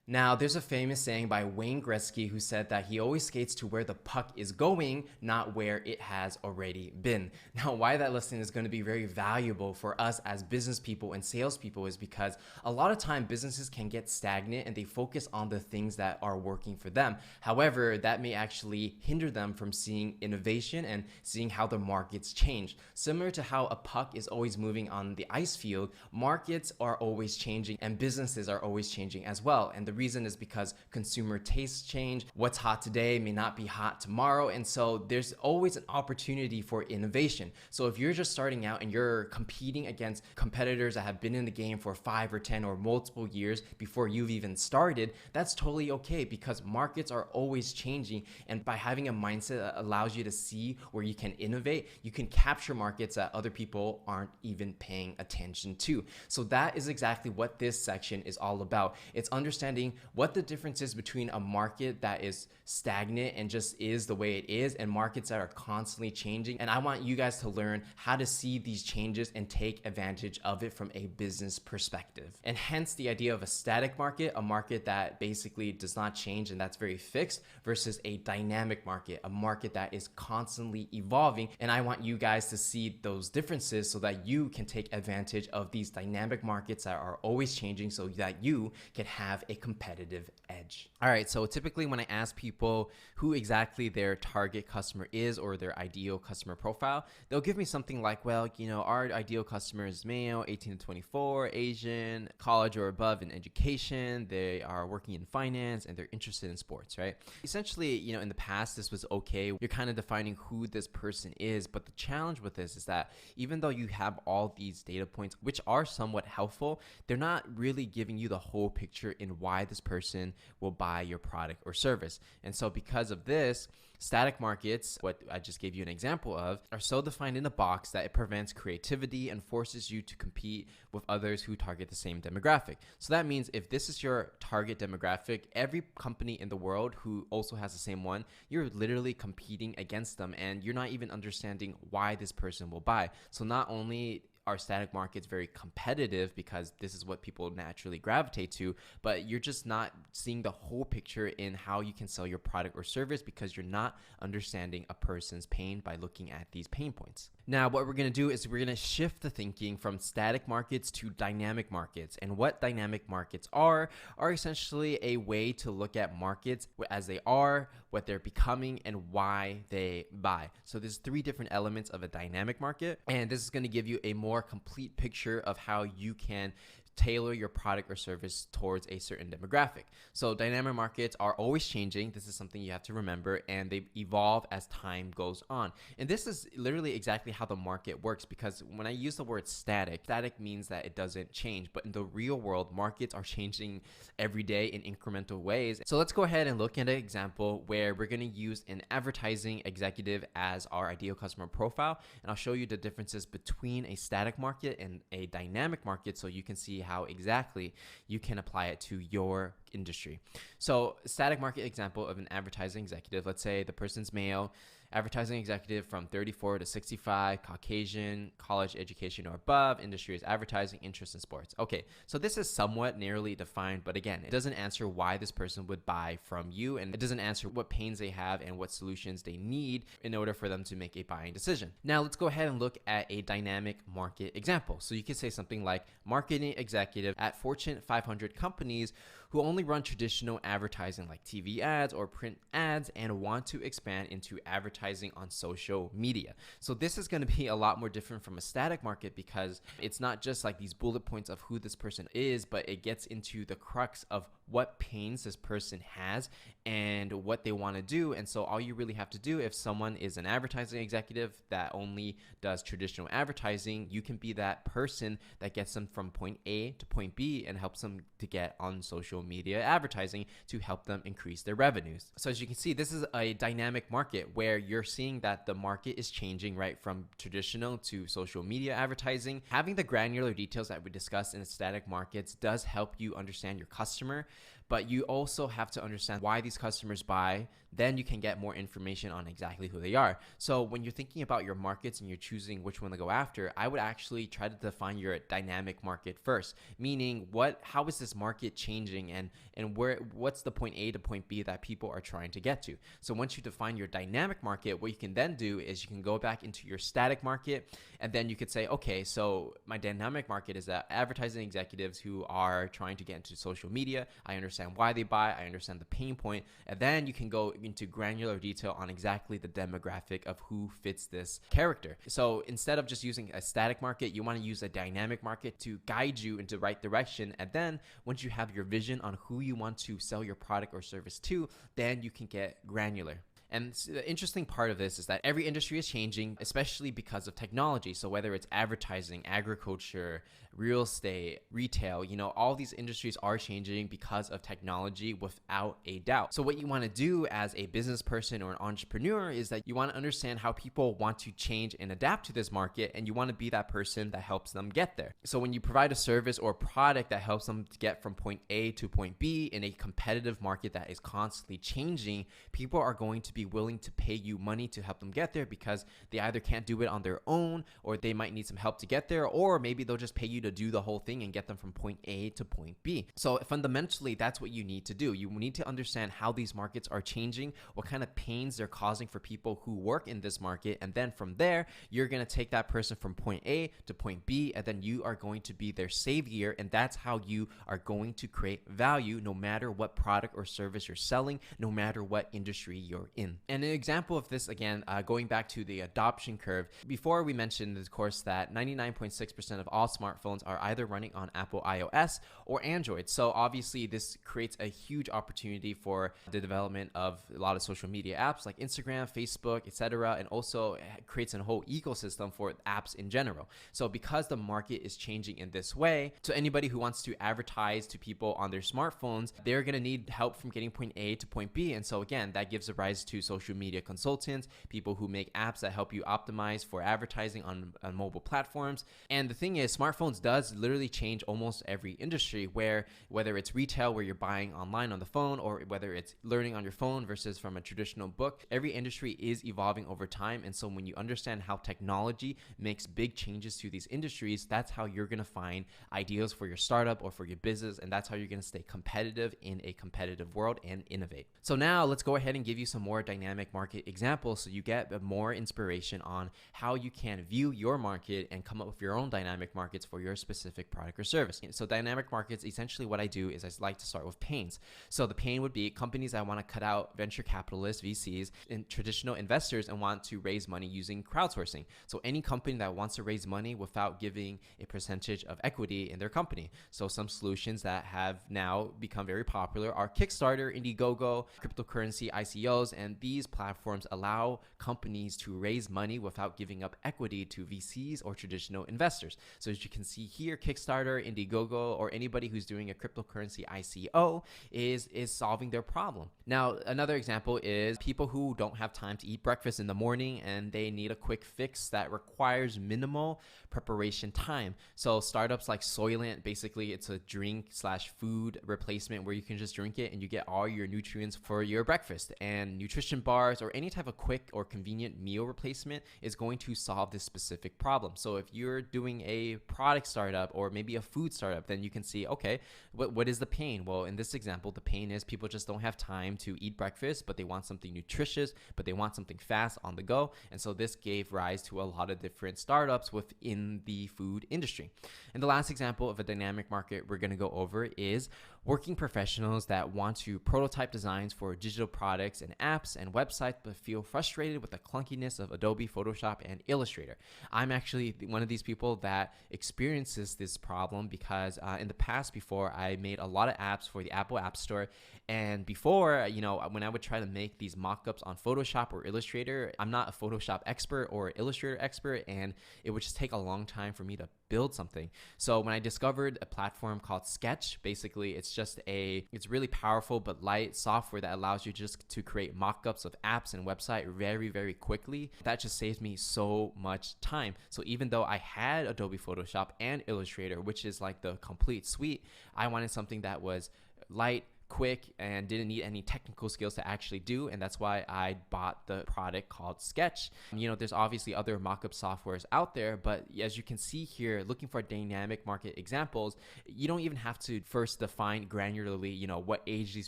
Now, there's a famous saying by Wayne Gretzky who said that he always skates to where the puck is going, not where it has already been. Now, why that lesson is going to be very valuable for us as business people and salespeople is because a lot of time businesses can get stagnant and they focus on the things that are working for them. However, that may actually hinder them from seeing innovation and seeing how the markets change. Similar to how a puck is always moving on the ice field, markets are always changing and businesses are always changing as well. And the reason is because consumer tastes change. What's hot today may not be hot tomorrow. And so there's always an opportunity for innovation. So if you're just starting out and you're competing against competitors that have been in the game for 5 or 10 or multiple years before you've even started, that's totally okay because markets are always changing. And by having a mindset that allows you to see where you can innovate, you can capture markets that other people aren't even paying attention to. So that is exactly what this section is all about. It's understanding what the difference is between a market that is stagnant and just is the way it is and markets that are constantly changing. And I want you guys to learn how to see these changes and take advantage of it from a business perspective. And hence the idea of a static market, a market that basically does not change and that's very fixed, versus a dynamic market, a market that is constantly evolving. And I want you guys to see those differences so that you can take advantage of these dynamic markets that are always changing so that you can have a competitive edge. All right, so typically when I ask people who exactly their target customer is or their ideal customer profile, they'll give me something like, well, our ideal customer is male, 18 to 24, Asian, college or above in education, they are working in finance, and they're interested in sports, right? Essentially, in the past, this was okay. You're kind of defining who this person is, but the challenge with this is that even though you have all these data points, which are somewhat helpful, they're not really giving you the whole picture in why this person will buy your product or service. And so because of this, static markets, what I just gave you an example of, are so defined in a box that it prevents creativity and forces you to compete with others who target the same demographic. So that means if this is your target demographic, every company in the world who also has the same one, you're literally competing against them and you're not even understanding why this person will buy. So not only are static markets very competitive because this is what people naturally gravitate to, but you're just not seeing the whole picture in how you can sell your product or service because you're not understanding a person's pain by looking at these pain points. Now, what we're going to do is we're going to shift the thinking from static markets to dynamic markets. And what dynamic markets are essentially a way to look at markets as they are, what they're becoming, and why they buy. So there's 3 different elements of a dynamic market, and this is going to give you a more complete picture of how you can tailor your product or service towards a certain demographic. So dynamic markets are always changing. This is something you have to remember, and they evolve as time goes on. And this is literally exactly how the market works, because when I use the word static means that it doesn't change. But in the real world, markets are changing every day in incremental ways. So let's go ahead and look at an example where we're going to use an advertising executive as our ideal customer profile. And I'll show you the differences between a static market and a dynamic market so you can see how exactly you can apply it to your industry. So static market example of an advertising executive, let's say the person's male, advertising executive from 34 to 65, Caucasian, college education or above, industry is advertising, interest in sports. Okay, so this is somewhat narrowly defined, but again, it doesn't answer why this person would buy from you, and it doesn't answer what pains they have and what solutions they need in order for them to make a buying decision. Now let's go ahead and look at a dynamic market example. So you could say something like marketing executive at Fortune 500 companies who only run traditional advertising like TV ads or print ads and want to expand into advertising on social media. So this is going to be a lot more different from a static market because it's not just like these bullet points of who this person is, but it gets into the crux of what pains this person has and what they want to do. And so all you really have to do, if someone is an advertising executive that only does traditional advertising, you can be that person that gets them from point A to point B and helps them to get on social media advertising to help them increase their revenues. So as you can see, this is a dynamic market where you're seeing that the market is changing right from traditional to social media advertising. Having the granular details that we discussed in static markets does help you understand your customer, but you also have to understand why these customers buy. Then you can get more information on exactly who they are. So when you're thinking about your markets and you're choosing which one to go after, I would actually try to define your dynamic market first, meaning how is this market changing, and what's the point A to point B that people are trying to get to. So once you define your dynamic market, what you can then do is you can go back into your static market, and then you could say, okay, so my dynamic market is that advertising executives who are trying to get into social media. I understand why they buy, I understand the pain point, and then you can go into granular detail on exactly the demographic of who fits this character. So instead of just using a static market, you want to use a dynamic market to guide you into the right direction. And then once you have your vision on who you want to sell your product or service to, then you can get granular. And the interesting part of this is that every industry is changing, especially because of technology. So whether it's advertising, agriculture, real estate, retail, all these industries are changing because of technology without a doubt. So what you want to do as a business person or an entrepreneur is that you want to understand how people want to change and adapt to this market, and you want to be that person that helps them get there. So when you provide a service or product that helps them get from point A to point B in a competitive market that is constantly changing, people are going to be willing to pay you money to help them get there, because they either can't do it on their own, or they might need some help to get there, or maybe they'll just pay you to do the whole thing and get them from point A to point B. So fundamentally, that's what you need to do. You need to understand how these markets are changing, what kind of pains they're causing for people who work in this market, and then from there, you're going to take that person from point A to point B, and then you are going to be their savior, and that's how you are going to create value no matter what product or service you're selling, no matter what industry you're in. And an example of this, again, going back to the adoption curve, before we mentioned, of course, that 99.6% of all smartphones are either running on Apple iOS or Android. So obviously this creates a huge opportunity for the development of a lot of social media apps like Instagram, Facebook, etc., and also creates a whole ecosystem for apps in general. So because the market is changing in this way, so anybody who wants to advertise to people on their smartphones, they're going to need help from getting point A to point B. And so again, that gives a rise to social media consultants, people who make apps that help you optimize for advertising on mobile platforms. And the thing is, smartphones does literally change almost every industry, whether it's retail where you're buying online on the phone, or whether it's learning on your phone versus from a traditional book. Every industry is evolving over time. And so when you understand how technology makes big changes to these industries, that's how you're going to find ideas for your startup or for your business. And that's how you're going to stay competitive in a competitive world and innovate. So now let's go ahead and give you some more dynamic market examples so you get more inspiration on how you can view your market and come up with your own dynamic markets for your specific product or service. So dynamic markets, essentially what I do is I like to start with pains. So the pain would be companies that want to cut out venture capitalists, VCs, and traditional investors and want to raise money using crowdsourcing. So any company that wants to raise money without giving a percentage of equity in their company. So some solutions that have now become very popular are Kickstarter, Indiegogo, cryptocurrency ICOs, and these platforms allow companies to raise money without giving up equity to VCs or traditional investors. So as you can see here, Kickstarter, Indiegogo, or anybody who's doing a cryptocurrency ICO is solving their problem. Now, another example is people who don't have time to eat breakfast in the morning and they need a quick fix that requires minimal preparation time. So startups like Soylent, basically it's a drink/food replacement where you can just drink it and you get all your nutrients for your breakfast. And nutrition bars or any type of quick or convenient meal replacement is going to solve this specific problem. So if you're doing a product startup or maybe a food startup, then you can see, okay, what is the pain? Well, in this example, the pain is people just don't have time to eat breakfast, but they want something nutritious, but they want something fast on the go. And so this gave rise to a lot of different startups within the food industry. And the last example of a dynamic market we're going to go over is working professionals that want to prototype designs for digital products and apps and websites, but feel frustrated with the clunkiness of Adobe, Photoshop, and Illustrator. I'm actually one of these people that experiences this problem because in the past, before, I made a lot of apps for the Apple App Store. And before, when I would try to make these mock-ups on Photoshop or Illustrator, I'm not a Photoshop expert or Illustrator expert, and it would just take a long time for me to build something. So when I discovered a platform called Sketch, basically it's really powerful but light software that allows you just to create mock-ups of apps and website very, very quickly. That just saves me so much time. So even though I had Adobe Photoshop and Illustrator, which is like the complete suite, I wanted something that was light, quick and didn't need any technical skills to actually do. And that's why I bought the product called Sketch. There's obviously other mockup softwares out there, but as you can see here, looking for dynamic market examples, you don't even have to first define granularly, what age these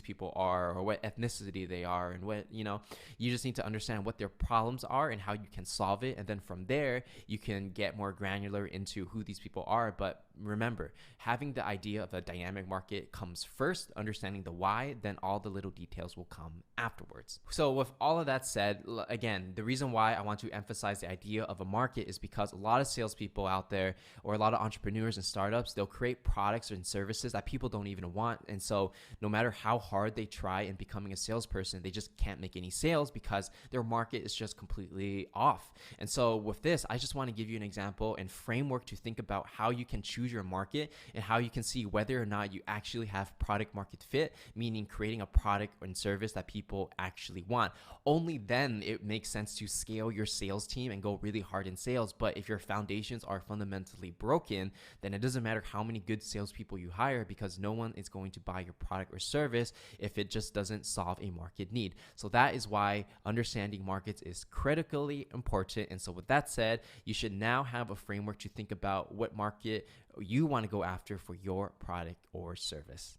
people are or what ethnicity they are, and you just need to understand what their problems are and how you can solve it. And then from there, you can get more granular into who these people are. But remember, having the idea of a dynamic market comes first, understanding the why, then all the little details will come afterwards. So with all of that said, again, the reason why I want to emphasize the idea of a market is because a lot of salespeople out there, or a lot of entrepreneurs and startups, they'll create products and services that people don't even want. And so no matter how hard they try in becoming a salesperson, they just can't make any sales because their market is just completely off. And so with this, I just want to give you an example and framework to think about how you can choose your market and how you can see whether or not you actually have product market fit, meaning creating a product and service that people actually want. Only then it makes sense to scale your sales team and go really hard in sales. But if your foundations are fundamentally broken, then it doesn't matter how many good salespeople you hire, because no one is going to buy your product or service if it just doesn't solve a market need. So that is why understanding markets is critically important. And so with that said, you should now have a framework to think about what market you want to go after for your product or service.